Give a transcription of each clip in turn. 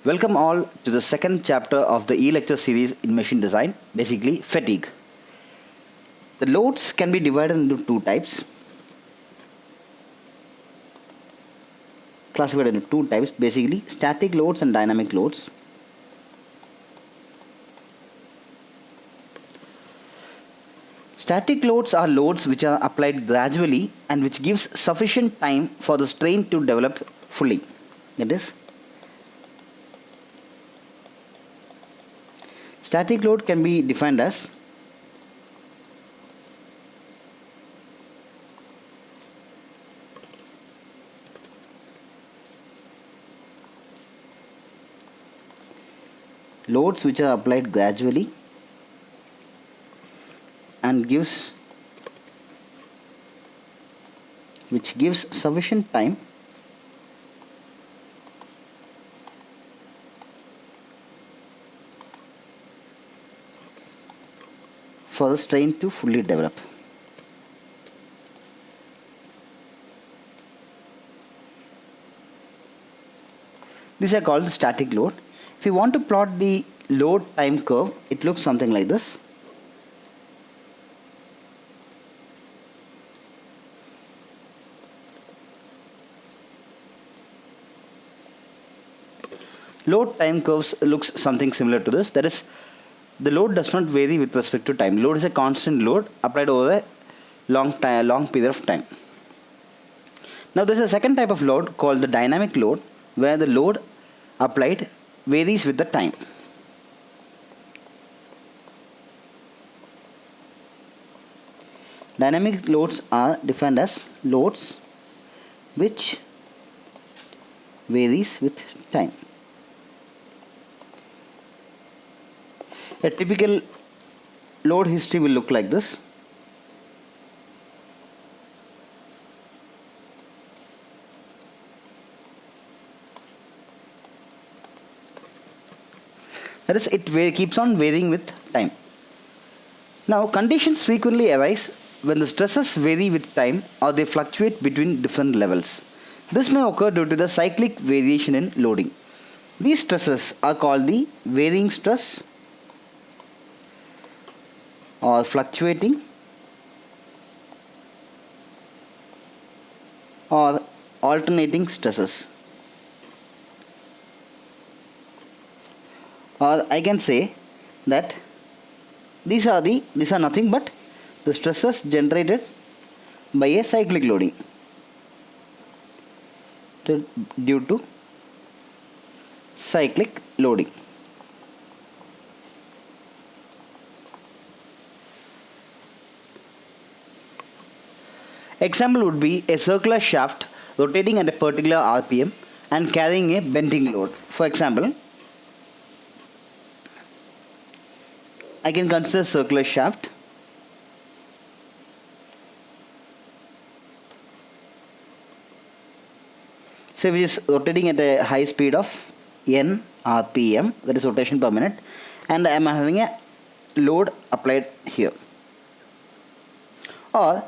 Welcome all to the second chapter of the e-lecture series in machine design, basically fatigue. The loads can be divided into two types. Classified into two types, basically static loads and dynamic loads. Static loads are loads which are applied gradually and which gives sufficient time for the strain to develop fully. That is, static load can be defined as loads which are applied gradually and which gives sufficient time for the strain to fully develop. These are called static load. If you want to plot the load time curve, it looks something like this. Load time curves looks something similar to this. That is, the load does not vary with respect to time. Load is a constant load applied over a long period of time. Now there is a second type of load called the dynamic load, where the load applied varies with the time. Dynamic loads are defined as loads which varies with time. A typical load history will look like this. That is, it keeps on varying with time. Now, conditions frequently arise when the stresses vary with time or they fluctuate between different levels. This may occur due to the cyclic variation in loading. These stresses are called the varying stress or fluctuating or alternating stresses. Or I can say that these are nothing but the stresses generated by a cyclic loading due to cyclic loading. Example would be a circular shaft rotating at a particular RPM and carrying a bending load. For example, I can consider circular shaft which is rotating at a high speed of n RPM, that is rotation per minute, and I am having a load applied here. Or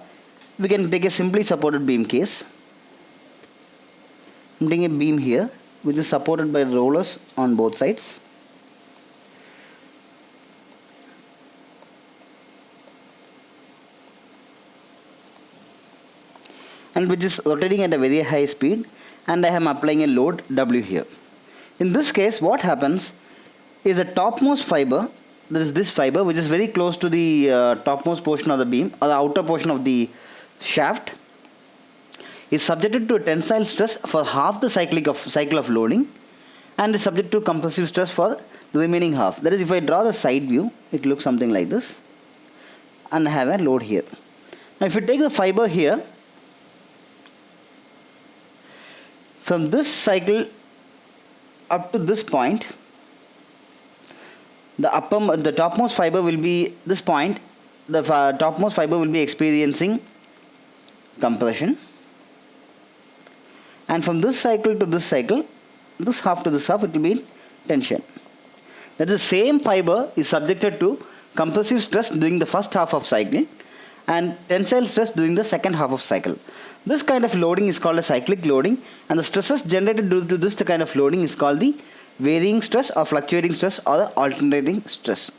we can take a simply supported beam case. I'm taking a beam here which is supported by rollers on both sides. And which is rotating at a very high speed, and I am applying a load W here. In this case, what happens is the topmost fiber, that is this fiber which is very close to the topmost portion of the beam or the outer portion of the shaft, is subjected to a tensile stress for half the cycle of loading and is subject to compressive stress for the remaining half. That is, if I draw the side view, it looks something like this, and I have a load here. Now if you take the fiber here, from this cycle up to this point, the topmost fiber will be this point. The topmost fiber will be experiencing compression, and from this cycle to this cycle, this half to this half, it will be in tension. That is, the same fiber is subjected to compressive stress during the first half of cycle and tensile stress during the second half of cycle. This kind of loading is called a cyclic loading, and the stresses generated due to this kind of loading is called the varying stress or fluctuating stress or the alternating stress.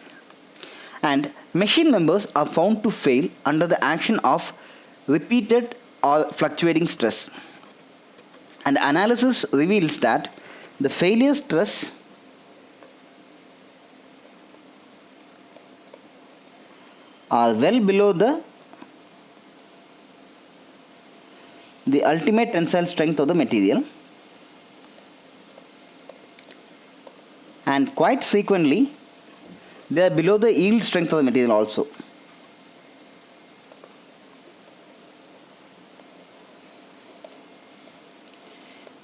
And machine members are found to fail under the action of repeated or fluctuating stress. And analysis reveals that the failure stress are well below the ultimate tensile strength of the material, and quite frequently they are below the yield strength of the material also.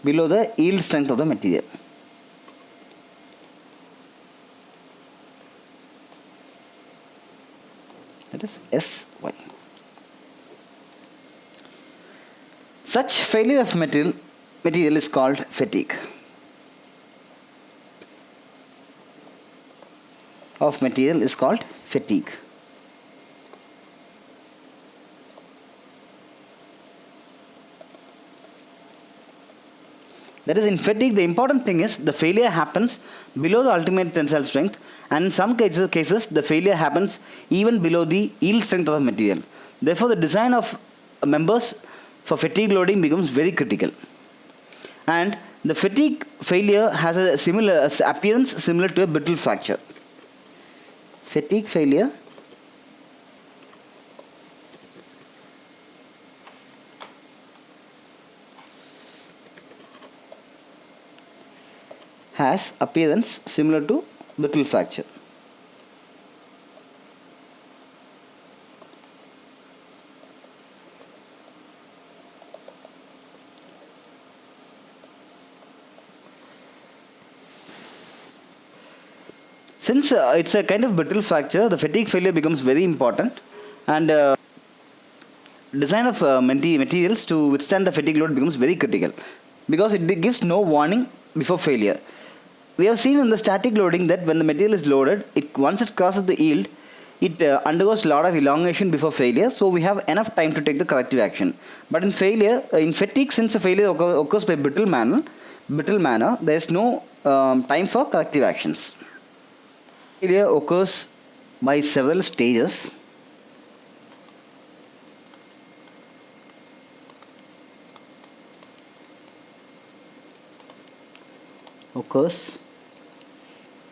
Below the yield strength of the material. That is SY. Such failure of material is called fatigue. Of material is called fatigue. That is, in fatigue, the important thing is the failure happens below the ultimate tensile strength, and in some cases the failure happens even below the yield strength of the material. Therefore, the design of members for fatigue loading becomes very critical. And the fatigue failure has a similar appearance similar to a brittle fracture. Fatigue failure has appearance similar to brittle fracture. Since it's a kind of brittle fracture, the fatigue failure becomes very important, and design of materials to withstand the fatigue load becomes very critical, because it gives no warning before failure. We have seen in the static loading that when the material is loaded, once it crosses the yield, it undergoes a lot of elongation before failure, so we have enough time to take the corrective action. But in failure, in fatigue, since the failure occurs by brittle manner, there is no time for corrective actions. Failure occurs by several stages. Occurs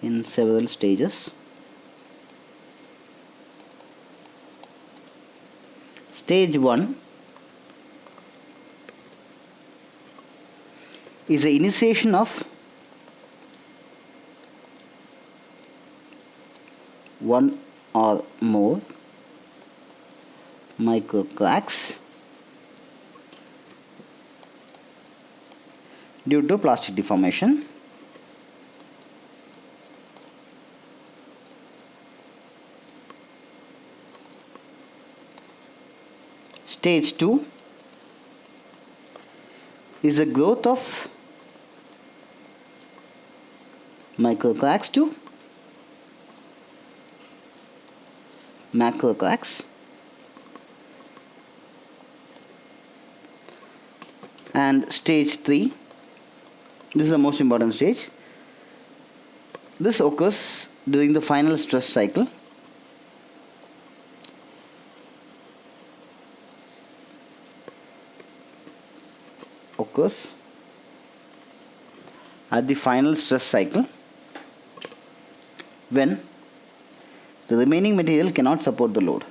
in several stages. Stage 1 is the initiation of one or more micro cracks due to plastic deformation. Stage 2 is the growth of micro cracks to macro cracks, and stage 3, this is the most important stage. This occurs during the final stress cycle. Occurs at the final stress cycle when the remaining material cannot support the load.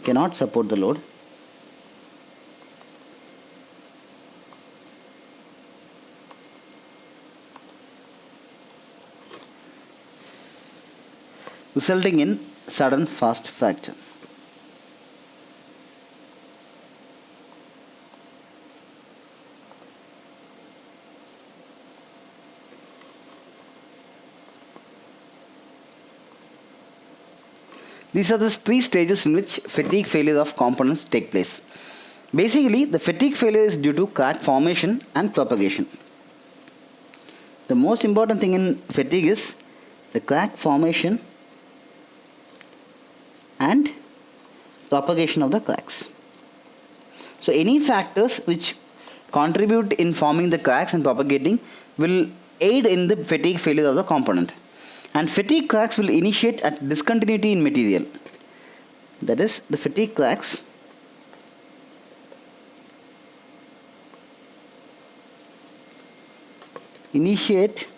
Cannot support the load. Resulting in sudden fast fracture. These are the 3 stages in which fatigue failure of components take place. Basically, the fatigue failure is due to crack formation and propagation. The most important thing in fatigue is the crack formation and propagation of the cracks. So any factors which contribute in forming the cracks and propagating will aid in the fatigue failure of the component. And fatigue cracks will initiate at discontinuity in material. That is, the fatigue cracks initiate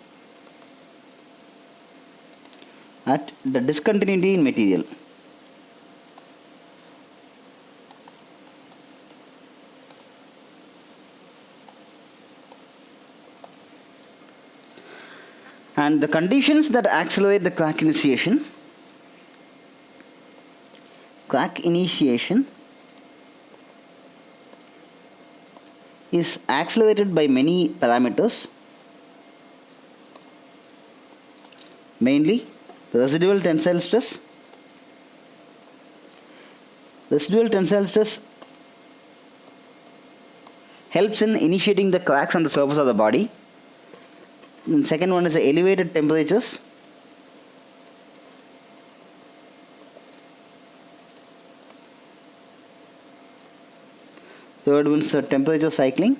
at the discontinuity in material. And the conditions that accelerate the crack initiation is accelerated by many parameters, mainly the residual tensile stress. Residual tensile stress helps in initiating the cracks on the surface of the body. And second one is the elevated temperatures. Third one is temperature cycling.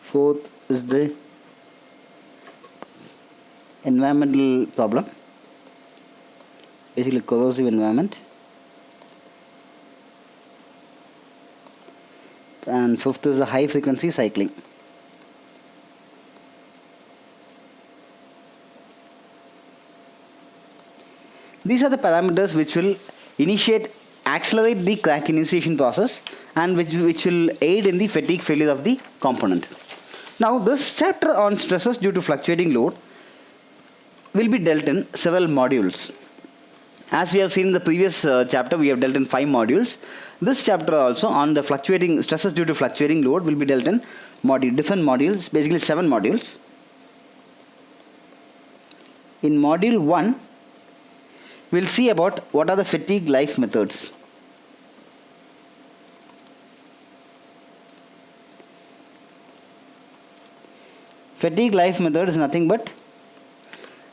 Fourth is the environmental problem, basically corrosive environment. And fifth is the high frequency cycling. These are the parameters which will accelerate the crack initiation process and which will aid in the fatigue failure of the component. Now this chapter on stresses due to fluctuating load will be dealt in several modules. As we have seen in the previous chapter, we have dealt in 5 modules. This chapter also on the fluctuating stresses due to fluctuating load will be dealt in different modules, basically 7 modules. In module 1, we'll see about what are the fatigue life methods. Fatigue life method is nothing but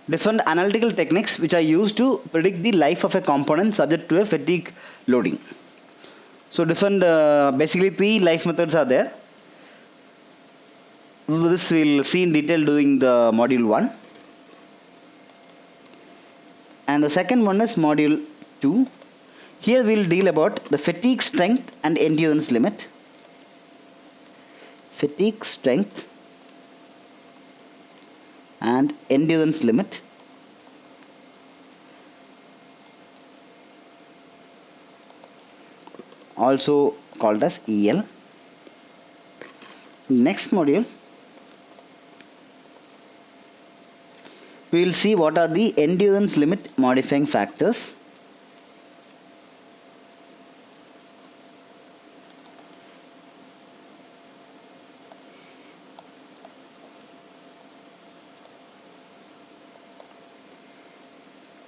different analytical techniques which are used to predict the life of a component subject to a fatigue loading. So different, basically 3 life methods are there. This we'll see in detail during the module 1. And the second one is module 2. Here we'll deal about the fatigue strength and endurance limit. Fatigue strength and endurance limit. Also called as EL. Next module, we will see what are the endurance limit modifying factors.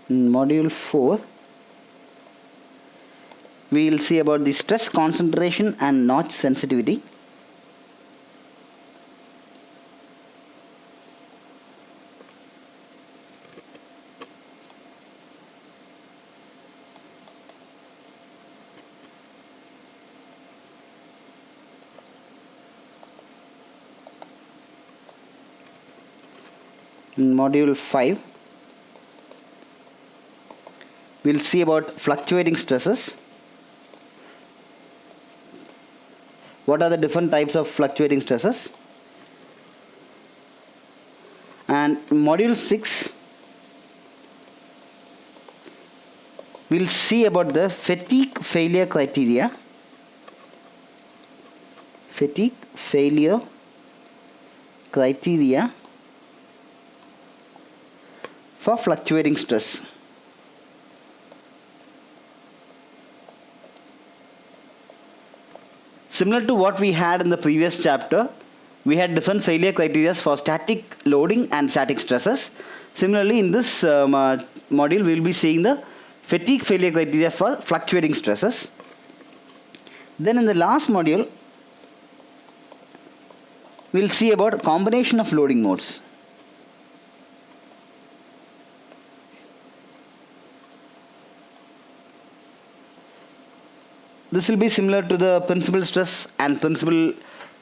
In module 4, we will see about the stress concentration and notch sensitivity. In module 5, we'll see about fluctuating stresses. What are the different types of fluctuating stresses? And in module 6, we'll see about the fatigue failure criteria. Fatigue failure criteria for fluctuating stress. Similar to what we had in the previous chapter, we had different failure criteria for static loading and static stresses. Similarly, in this module, we will be seeing the fatigue failure criteria for fluctuating stresses. Then in the last module, we'll see about combination of loading modes. This will be similar to the principal stress and principal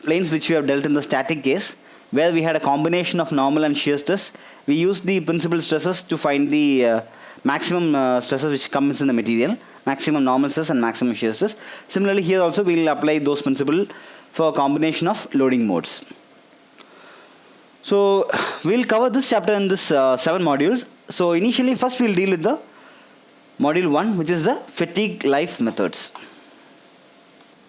planes which we have dealt in the static case, where we had a combination of normal and shear stress. We used the principal stresses to find the maximum stresses which comes in the material, maximum normal stress and maximum shear stress. Similarly, here also we will apply those principles for a combination of loading modes. So we'll cover this chapter in this 7 modules. So initially, first we'll deal with the module 1, which is the fatigue life methods.